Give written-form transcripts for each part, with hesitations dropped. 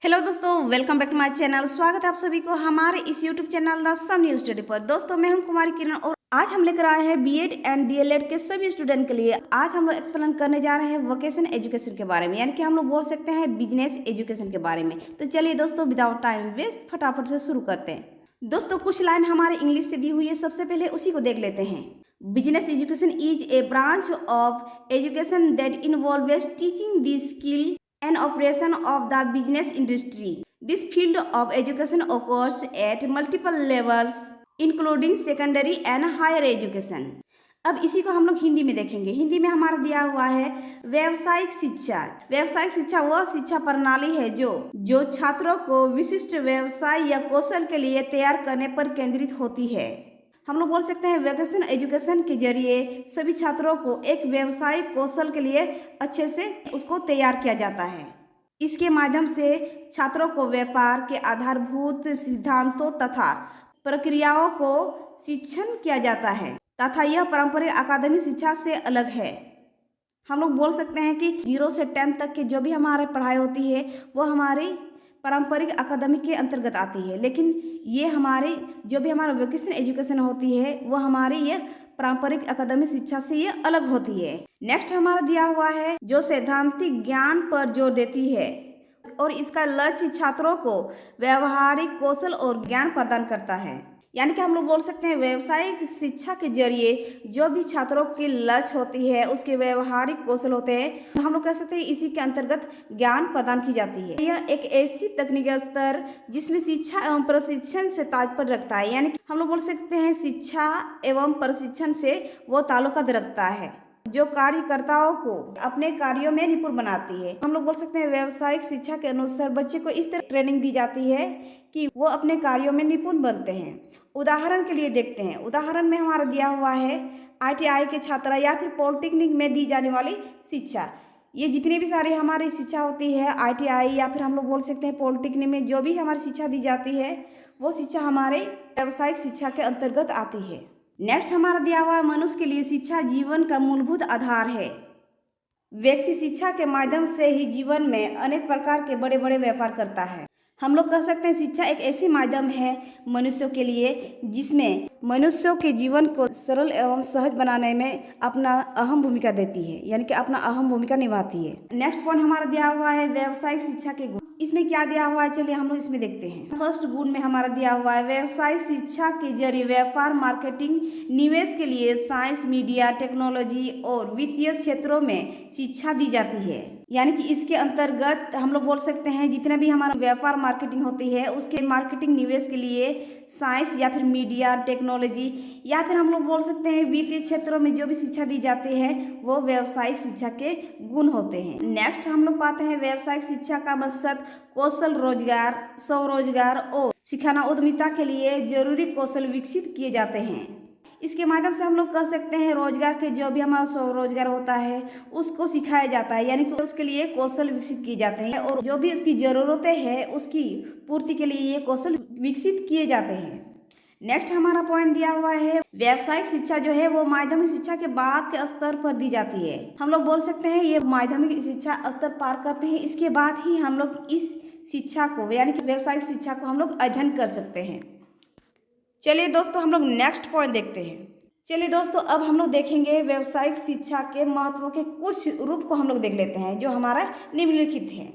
Hello दोस्तों, welcome back to my channel. स्वागत है आप सभी को हमारे इस YouTube channel the some new study पर। दोस्तों, मैं हूं कुमारी किरण और आज हम लेकर आए हैं बीएड एंड डीएलएड के सभी स्टूडेंट के लिए। आज हम लोग एक्सप्लेन करने जा रहे हैं वोकेशन एजुकेशन के बारे में, यानी कि हम लोग बोल सकते हैं बिजनेस एजुकेशन के बारे में। तो चलिए दोस्तों, विदाउट टाइम वेस्ट फटाफट से शुरू करते हैं। दोस्तों, कुछ लाइन हमारे इंग्लिश से दी हुई है, सबसे पहले उसी को देख लेते हैं। Business education is a branch of education that involves teaching the skill and operation of the business industry. This field of education occurs at multiple levels, including secondary and higher education. अब इसी को हम लोग हिंदी में देखेंगे। हिंदी में हमारा दिया हुआ है व्यावसायिक शिक्षा। व्यावसायिक शिक्षा वह शिक्षा प्रणाली है जो छात्रों को विशिष्ट व्यवसाय या कौशल के लिए तैयार करने पर केंद्रित होती है। हम लोग बोल सकते हैं वोकेशनल एजुकेशन के जरिए सभी छात्रों को एक व्यवसायिक कौशल के लिए अच्छे से उसको तैयार किया जाता है। इसके माध्यम से छात्रों को व्यापार के आधारभूत सिद्धांतों तथा प्रक्रियाओं को शिक्षण किया जाता है तथा यह पारंपरिक अकादमिक शिक्षा से अलग है। हम लोग बोल सकते हैं कि 0 से 10 तक की जो भी हमारी पढ़ाई होती है वो हमारी पारंपरिक अकादमिक के अंतर्गत आती है, लेकिन ये हमारे जो भी हमारा वोकेशनल एजुकेशन होती है वो हमारी ये पारंपरिक अकादमिक शिक्षा से ये अलग होती है। नेक्स्ट हमारा दिया हुआ है जो सैद्धांतिक ज्ञान पर जोर देती है और इसका लक्ष्य छात्रों को व्यावहारिक कौशल और ज्ञान प्रदान करता है। यानी कि हम लोग बोल सकते हैं व्यावसायिक शिक्षा के जरिए जो भी छात्रों की लक्ष्य होती है उसके व्यवहारिक कौशल होते हैं, हम लोग कह सकते हैं इसी के अंतर्गत ज्ञान प्रदान की जाती है। यह एक ऐसी तकनीकी स्तर जिसमें शिक्षा एवं प्रशिक्षण से तात्पर्य रखता है, यानी कि हम लोग बोल सकते हैं शिक्षा एवं प्रशिक्षण से वो ताल्लुकात रखता है जो कार्यकर्ताओं को अपने कार्यों में निपुण बनाती है। हम लोग बोल सकते हैं व्यावसायिक शिक्षा के अनुसार बच्चे को इस तरह ट्रेनिंग दी जाती है कि वो अपने कार्यों में निपुण बनते हैं। उदाहरण के लिए देखते हैं, उदाहरण में हमारा दिया हुआ है आईटीआई के छात्र या फिर पॉलिटेक्निक में दी जाने वाली शिक्षा। ये जितनी भी सारी हमारी शिक्षा होती है आईटीआई या फिर हम लोग बोल सकते हैं पॉलिटेक्निक में जो भी हमारी शिक्षा दी जाती है वो शिक्षा हमारे व्यावसायिक शिक्षा के अंतर्गत आती है। नेक्स्ट हमारा दिया हुआ है मनुष्य के लिए शिक्षा जीवन का मूलभूत आधार है। व्यक्ति शिक्षा के माध्यम से ही जीवन में अनेक प्रकार के बड़े बड़े व्यापार करता है। हम लोग कह सकते हैं शिक्षा एक ऐसी माध्यम है मनुष्यों के लिए जिसमें मनुष्यों के जीवन को सरल एवं सहज बनाने में अपना अहम भूमिका देती है, यानी कि अपना अहम भूमिका निभाती है। नेक्स्ट पॉइंट हमारा दिया हुआ है व्यावसायिक शिक्षा के गुण। इसमें क्या दिया हुआ है, चलिए हम लोग इसमें देखते हैं। फर्स्ट गुण में हमारा दिया हुआ है व्यावसायिक शिक्षा के जरिए व्यापार, मार्केटिंग, निवेश के लिए साइंस, मीडिया, टेक्नोलॉजी और वित्तीय क्षेत्रों में शिक्षा दी जाती है। यानी कि इसके अंतर्गत हम लोग बोल सकते हैं जितना भी हमारा व्यापार मार्केटिंग होती है उसके मार्केटिंग निवेश के लिए साइंस या फिर मीडिया, टेक्नोलॉजी या फिर हम लोग बोल सकते हैं वित्तीय क्षेत्रों में जो भी शिक्षा दी जाती है वो व्यावसायिक शिक्षा के गुण होते हैं। नेक्स्ट हम लोग पाते हैं व्यावसायिक शिक्षा का मकसद कौशल रोजगार, स्वरोजगार और सिखाना उद्यमिता के लिए जरूरी कौशल विकसित किए जाते हैं। इसके माध्यम से हम लोग कह सकते हैं रोजगार के जो भी हमारा स्वरोजगार होता है उसको सिखाया जाता है, यानी कि उसके लिए कौशल विकसित किए जाते हैं और जो भी उसकी ज़रूरतें हैं उसकी पूर्ति के लिए ये कौशल विकसित किए जाते हैं। नेक्स्ट हमारा पॉइंट दिया हुआ है व्यावसायिक शिक्षा जो है वो माध्यमिक शिक्षा के बाद के स्तर पर दी जाती है। हम लोग बोल सकते हैं ये माध्यमिक शिक्षा स्तर पार करते हैं, इसके बाद ही हम लोग इस शिक्षा को यानी कि व्यावसायिक शिक्षा को हम लोग अध्ययन कर सकते हैं। चलिए दोस्तों, हम लोग नेक्स्ट पॉइंट देखते हैं। चलिए दोस्तों, अब हम लोग देखेंगे व्यावसायिक शिक्षा के महत्व के कुछ रूप को हम लोग देख लेते हैं जो हमारा निम्नलिखित है।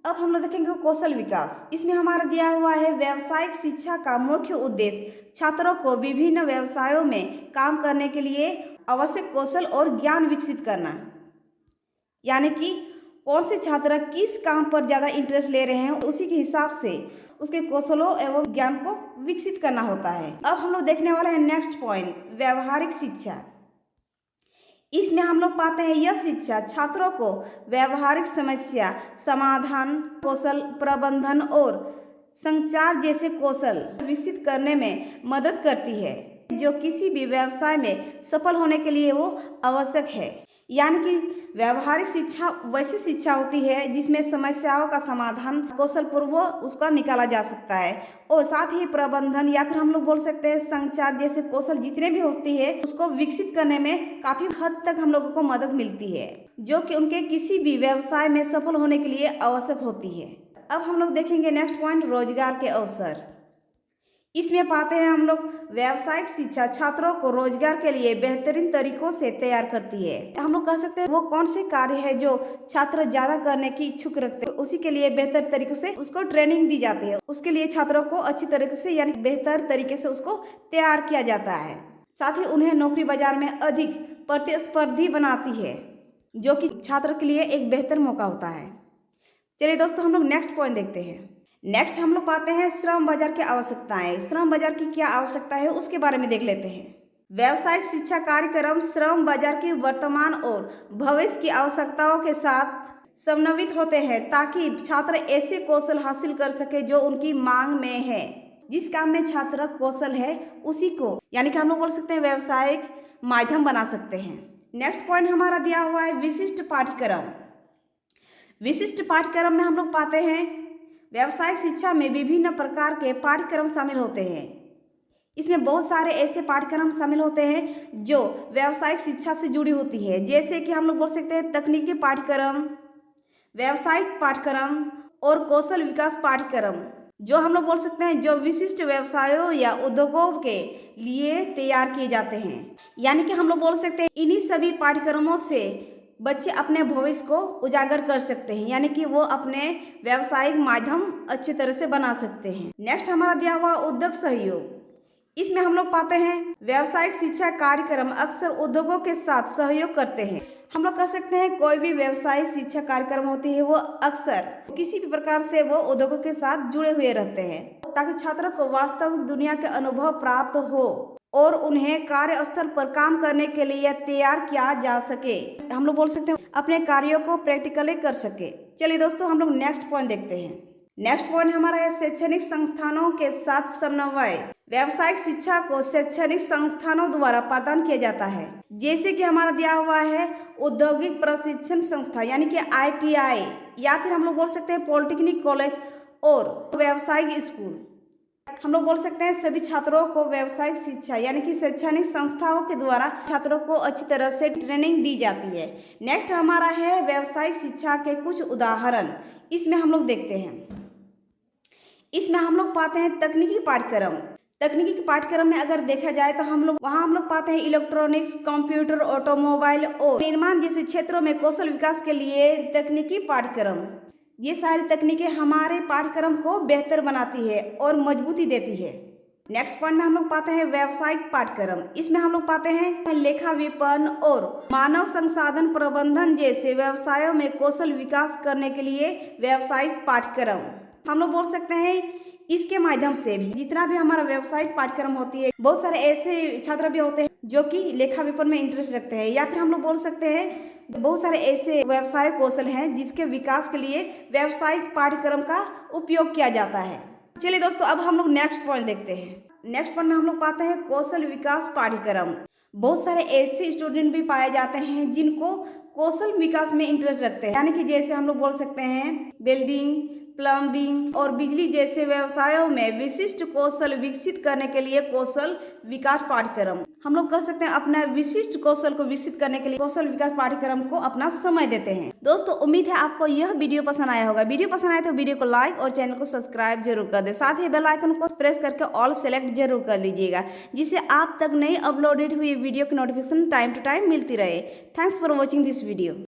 अब हम लोग देखेंगे कौशल विकास। इसमें हमारा दिया हुआ है व्यावसायिक शिक्षा का मुख्य उद्देश्य छात्रों को विभिन्न व्यवसायों में काम करने के लिए आवश्यक कौशल और ज्ञान विकसित करना, यानी कि कौन से छात्र किस काम पर ज़्यादा इंटरेस्ट ले रहे हैं उसी के हिसाब से उसके कौशलों एवं ज्ञान को विकसित करना होता है। अब हम लोग देखने वाले हैं नेक्स्ट पॉइंट व्यावहारिक शिक्षा। इसमें हम लोग पाते हैं यह शिक्षा छात्रों को व्यावहारिक समस्या समाधान, कौशल प्रबंधन और संचार जैसे कौशल विकसित करने में मदद करती है जो किसी भी व्यवसाय में सफल होने के लिए वो आवश्यक है। यानी कि व्यावहारिक शिक्षा वैसी शिक्षा होती है जिसमें समस्याओं का समाधान कौशलपूर्वक उसका निकाला जा सकता है और साथ ही प्रबंधन या फिर हम लोग बोल सकते हैं संचार जैसे कौशल जितने भी होती है उसको विकसित करने में काफ़ी हद तक हम लोगों को मदद मिलती है जो कि उनके किसी भी व्यवसाय में सफल होने के लिए आवश्यक होती है। अब हम लोग देखेंगे नेक्स्ट पॉइंट, रोजगार के अवसर। इसमें पाते हैं हम लोग व्यावसायिक शिक्षा छात्रों को रोजगार के लिए बेहतरीन तरीकों से तैयार करती है। हम लोग कह सकते हैं वो कौन से कार्य है जो छात्र ज्यादा करने की इच्छुक रखते हैं, उसी के लिए बेहतर तरीकों से उसको ट्रेनिंग दी जाती है। उसके लिए छात्रों को अच्छी तरीके से यानी बेहतर तरीके से उसको तैयार किया जाता है। साथ ही उन्हें नौकरी बाजार में अधिक प्रतिस्पर्धी बनाती है, जो कि छात्र के लिए एक बेहतर मौका होता है। चलिए दोस्तों, हम लोग नेक्स्ट पॉइंट देखते हैं। नेक्स्ट हम लोग पाते हैं श्रम बाजार की आवश्यकताएं। श्रम बाजार की क्या आवश्यकता है उसके बारे में देख लेते हैं। व्यावसायिक शिक्षा कार्यक्रम श्रम बाजार की वर्तमान और भविष्य की आवश्यकताओं के साथ समन्वित होते हैं, ताकि छात्र ऐसे कौशल हासिल कर सके जो उनकी मांग में है। जिस काम में छात्र कौशल है उसी को यानी कि हम लोग बोल सकते हैं व्यावसायिक माध्यम बना सकते हैं। नेक्स्ट पॉइंट हमारा दिया हुआ है विशिष्ट पाठ्यक्रम। विशिष्ट पाठ्यक्रम में हम लोग पाते हैं व्यावसायिक शिक्षा में विभिन्न प्रकार के पाठ्यक्रम शामिल होते हैं। इसमें बहुत सारे ऐसे पाठ्यक्रम शामिल होते हैं जो व्यावसायिक शिक्षा से जुड़ी होती है, जैसे कि हम लोग बोल सकते हैं तकनीकी पाठ्यक्रम, व्यावसायिक पाठ्यक्रम और कौशल विकास पाठ्यक्रम, जो हम लोग बोल सकते हैं जो विशिष्ट व्यवसायों या उद्योगों के लिए तैयार किए जाते हैं। यानी कि हम लोग बोल सकते हैं इन्हीं सभी पाठ्यक्रमों से बच्चे अपने भविष्य को उजागर कर सकते हैं, यानी कि वो अपने व्यावसायिक माध्यम अच्छी तरह से बना सकते हैं। नेक्स्ट हमारा दिया हुआ उद्योग सहयोग। इसमें हम लोग पाते हैं व्यावसायिक शिक्षा कार्यक्रम अक्सर उद्योगों के साथ सहयोग करते हैं। हम लोग कह सकते हैं कोई भी व्यावसायिक शिक्षा कार्यक्रम होती है वो अक्सर किसी भी प्रकार से वो उद्योगों के साथ जुड़े हुए रहते हैं, ताकि छात्रों को वास्तविक दुनिया के अनुभव प्राप्त हो और उन्हें कार्यस्थल पर काम करने के लिए तैयार किया जा सके। हम लोग बोल सकते हैं अपने कार्यों को प्रैक्टिकली कर सके। चलिए दोस्तों, हम लोग नेक्स्ट पॉइंट देखते हैं। नेक्स्ट पॉइंट हमारा है शैक्षणिक संस्थानों के साथ समन्वय। व्यावसायिक शिक्षा को शैक्षणिक संस्थानों द्वारा प्रदान किया जाता है, जैसे कि हमारा दिया हुआ है औद्योगिक प्रशिक्षण संस्था यानी कि ITI, या फिर हम लोग बोल सकते हैं पॉलिटेक्निक कॉलेज और व्यावसायिक स्कूल। हम लोग बोल सकते हैं सभी छात्रों को व्यावसायिक शिक्षा यानी कि शैक्षणिक संस्थाओं के द्वारा छात्रों को अच्छी तरह से ट्रेनिंग दी जाती है। नेक्स्ट हमारा है व्यावसायिक शिक्षा के कुछ उदाहरण। इसमें हम लोग देखते हैं, इसमें हम लोग पाते हैं तकनीकी पाठ्यक्रम। तकनीकी पाठ्यक्रम में अगर देखा जाए तो हम लोग पाते हैं इलेक्ट्रॉनिक्स, कंप्यूटर, ऑटोमोबाइल और निर्माण जैसे क्षेत्रों में कौशल विकास के लिए तकनीकी पाठ्यक्रम। ये सारी तकनीकें हमारे पाठ्यक्रम को बेहतर बनाती है और मजबूती देती है। नेक्स्ट पॉइंट में हम लोग पाते हैं व्यावसायिक पाठ्यक्रम। इसमें हम लोग पाते हैं लेखा विपणन और मानव संसाधन प्रबंधन जैसे व्यवसायों में कौशल विकास करने के लिए व्यावसायिक पाठ्यक्रम। हम लोग बोल सकते हैं इसके माध्यम से भी जितना भी हमारा व्यावसायिक पाठ्यक्रम होती है, बहुत सारे ऐसे छात्र भी होते हैं जो कि लेखा विपणन में इंटरेस्ट रखते हैं, या फिर हम लोग बोल सकते हैं बहुत सारे ऐसे व्यवसाय कौशल हैं जिसके विकास के लिए व्यावसायिक पाठ्यक्रम का उपयोग किया जाता है। चलिए दोस्तों, अब हम लोग नेक्स्ट पॉइंट देखते हैं। नेक्स्ट पॉइंट में हम लोग पाते हैं कौशल विकास पाठ्यक्रम। बहुत सारे ऐसे स्टूडेंट भी पाए जाते हैं जिनको कौशल विकास में इंटरेस्ट रखते हैं, यानी कि जैसे हम लोग बोल सकते हैं वेल्डिंग, प्लम्बिंग और बिजली जैसे व्यवसायों में विशिष्ट कौशल विकसित करने के लिए कौशल विकास पाठ्यक्रम। हम लोग कह सकते हैं अपना विशिष्ट कौशल को विकसित करने के लिए कौशल विकास पाठ्यक्रम को अपना समय देते हैं। दोस्तों, उम्मीद है आपको यह वीडियो पसंद आया होगा। वीडियो पसंद आए तो वीडियो को लाइक और चैनल को सब्सक्राइब जरूर कर दे। साथ ही बेल आइकन को प्रेस करके ऑल सेलेक्ट जरूर कर लीजिएगा, जिससे आप तक नई अपलोडेड हुई वीडियो की नोटिफिकेशन टाइम टू टाइम मिलती रहे। Thanks for watching this video.